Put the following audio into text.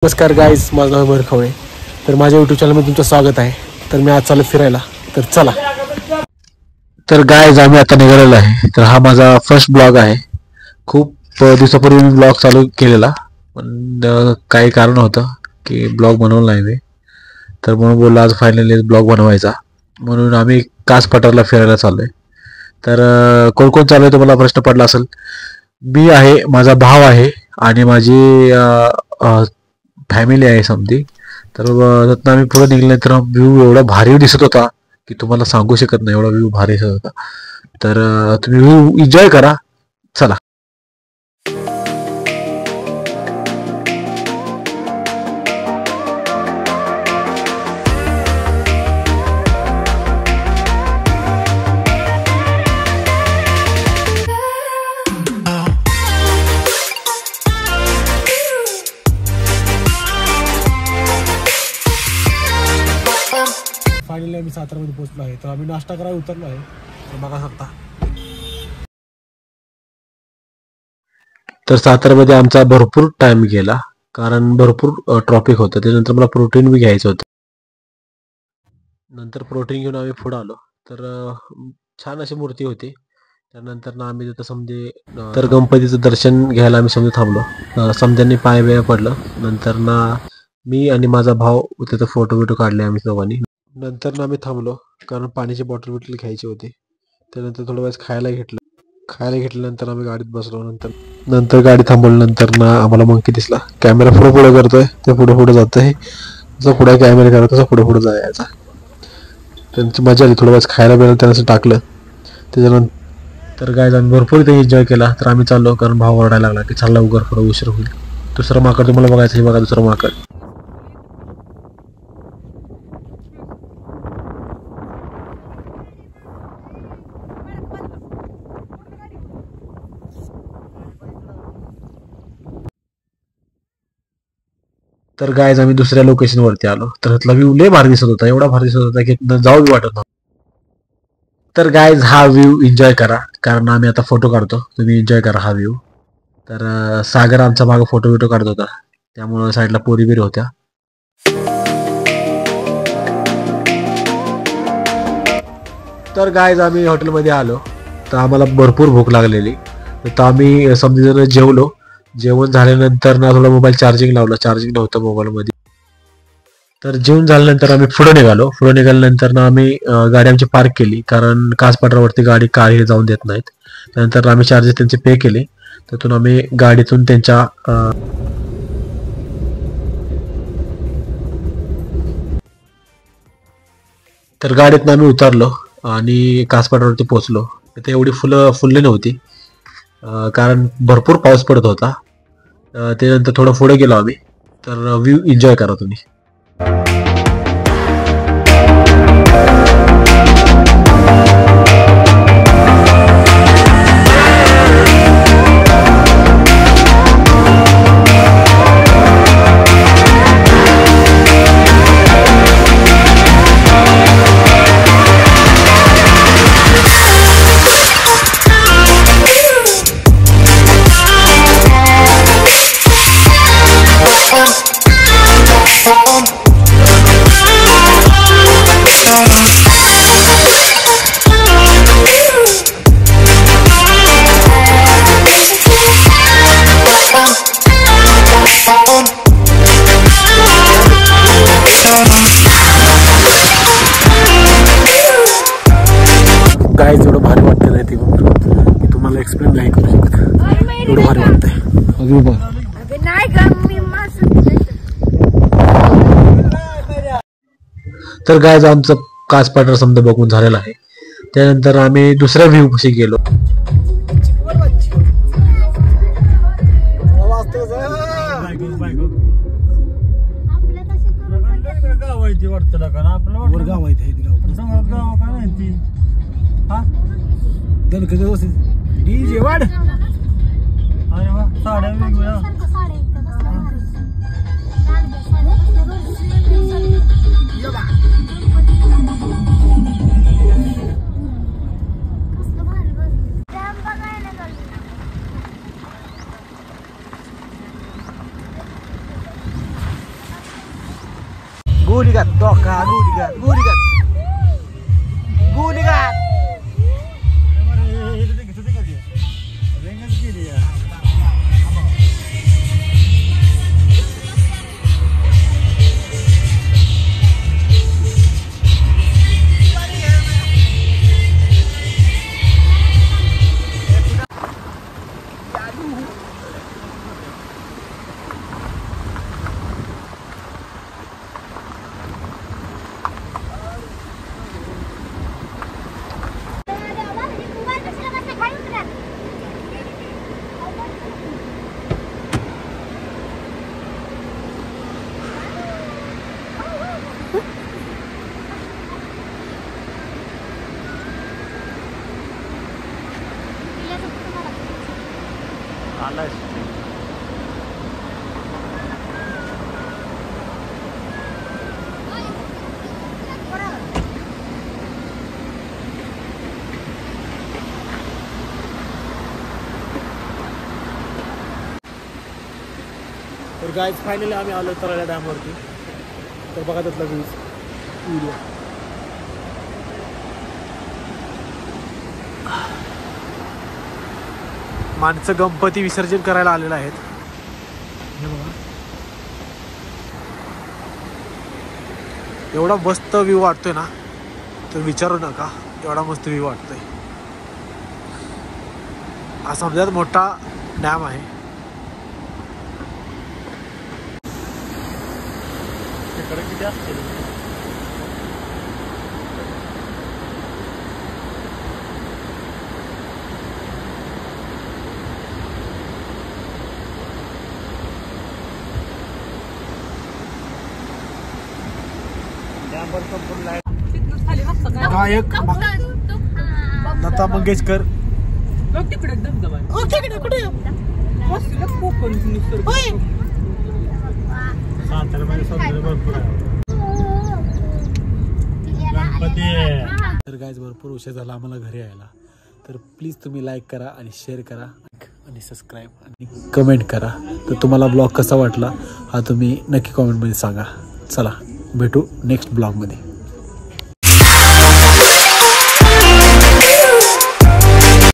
नमस्कार गाईज, माझं नाव अमर खवळे. तर माझ्या यूट्यूब चॅनलमध्ये तुमचं स्वागत आहे. तर मी आज चालू फिरायला, तर चला. तर गाईज आम्ही आता निघालेलो आहे. तर हा फर्स्ट ब्लॉग आहे. खूप दिवसापूर्वी मी ब्लॉग चालू केलेला, पण काही कारण होतं की ब्लॉग बनवला नाही मी. तर म्हणून बोललो आज फायनली ब्लॉग बनवायचा. म्हणून आम्ही कास पठारला फिरायला चाललोय. तर कोण कोण चालू आहे तुम्हाला प्रश्न पडला असेल. मी आहे, माझा भाव आहे आणि माझी फॅमिली आहे समधी. तर त्यातनं आम्ही पुढे निघले तर व्ह्यू एवढा भारी दिसत होता की तुम्हाला सांगू शकत नाही, एवढा व्ह्यू भारी दिसत होता. तर तुम्ही व्ह्यू एन्जॉय करा. चला. फायनली आम्ही सातारामध्ये पोहोचलो आहे. तर आम्ही नाश्ता करायला उतरलो आहे. तर बघा शकता. तर सातारामध्ये आमचा भरपूर टाइम गेला, कारण भरपूर ट्रॉफिक होतं. त्यानंतर मला प्रोटीन बी घ्यायचं होतं. नंतर प्रोटीन घेऊन आम्ही पुढे आलो. तर छान अशी मूर्ती होती. त्यानंतर ना आम्ही तिथं समजे तर गणपतीचं दर्शन घ्यायला आम्ही समजे थांबलो. समध्यांनी पाय वेळ पडलं. नंतर ना मी आणि माझा भाऊ तिथं फोटो बिटो काढले आम्ही दोघांनी. नंतर ना आम्ही थांबलो, कारण पाण्याची बॉटल बिटल घ्यायची होती. त्यानंतर थोडं वेळेस खायला घेतल्यानंतर आम्ही गाडीत बसलो. नंतर गाडी थांबवल्यानंतर ना आम्हाला मंकी दिसला. कॅमेरा पुढे पुढे करतोय, ते पुढे पुढे जातोय. जसं पुढे कॅमेरा करत तसं पुढे पुढे जायचा. त्यांची मजा आली. थोडं वेळेस खायला बियला त्यांना टाकलं. त्याच्यानंतर गाईज आम्ही भरपूर इथे एन्जॉय केला. तर आम्ही चाललो, कारण भाव ओरडायला लागला की चालला उगर पुढे उशीर होईल. दुसरं माकड तुम्हाला बघायचं, हे बघा दुसरं माकड. तर गायज आम्ही दुसऱ्या लोकेशन वरती आलो. तर त्यातला व्ह्यू लय भारी दिसत होता, एवढा भारी दिसत होता की जाऊ बी वाटत नव्हतं. तर गायज हा व्ह्यू एन्जॉय करा, कारण आम्ही आता फोटो काढतो. तुम्ही एन्जॉय करा हा व्ह्यू. तर सागर आमचा मागे फोटो बिटो काढत होता, त्यामुळे साईडला पोरी बिरी होत्या. तर गायज आम्ही हॉटेलमध्ये आलो. तर आम्हाला भरपूर भूक लागलेली. तर आम्ही समजा जेवलो. जेवण झाल्यानंतर ना थोडा मोबाईल चार्जिंग लावला, चार्जिंग नव्हतं मोबाईलमध्ये. तर जेवण झाल्यानंतर आम्ही पुढे निघाल्यानंतर ना आम्ही गाडी आमची पार्क केली, कारण कास पठारावरती गाडी काही जाऊन देत नाहीत. त्यानंतर आम्ही चार्जेस त्यांचे पे केले. त्यातून आम्ही गाडीतून त्यांच्या तर गाडीतून आम्ही उतरलो आणि कास पठारावरती पोहोचलो. तिथे एवढी फुल्ली नव्हती, कारण भरपूर पाऊस पडत होता. त्यानंतर थोडं पुढे गेलो आम्ही. तर व्ह्यू एन्जॉय करा तुम्ही. गाईज एवढं भारी वाटतं नाही ते की तुम्हाला एक्सप्लेन नाही करू शकत, एवढं भारी वाटतंय. तर गाईज आमचं कास पठार समजा बघून झालेलं आहे. त्यानंतर आम्ही दुसऱ्या व्ह्यू पाशी गेलो. गोलीघात डोका गोलीघात गोलीघात गोलीघात. तर गाईज फायनली आम्ही आलो तराळ्या डॅमवरती. तर बघा त्यातला व्हिडिओ. माणसं गणपती विसर्जन करायला आलेलं आहेत. हे बघा एवढा मस्त व्ह्यू वाटतोय ना तर विचारू नका, एवढा मस्त व्ह्यू वाटतोय. हा सगळ्यात मोठा डॅम आहे. किती असते गायक लता मंगेशकर. तर गाईज भरपूर उशीर झाला आम्हाला घरी यायला. तर प्लीज तुम्ही लाईक करा आणि शेअर करा आणि सबस्क्राईब आणि कमेंट करा. तर तुम्हाला ब्लॉग कसा वाटला हा तुम्ही नक्की कमेंटमध्ये सांगा. चला भेटू नेक्स्ट ब्लॉगमध्ये.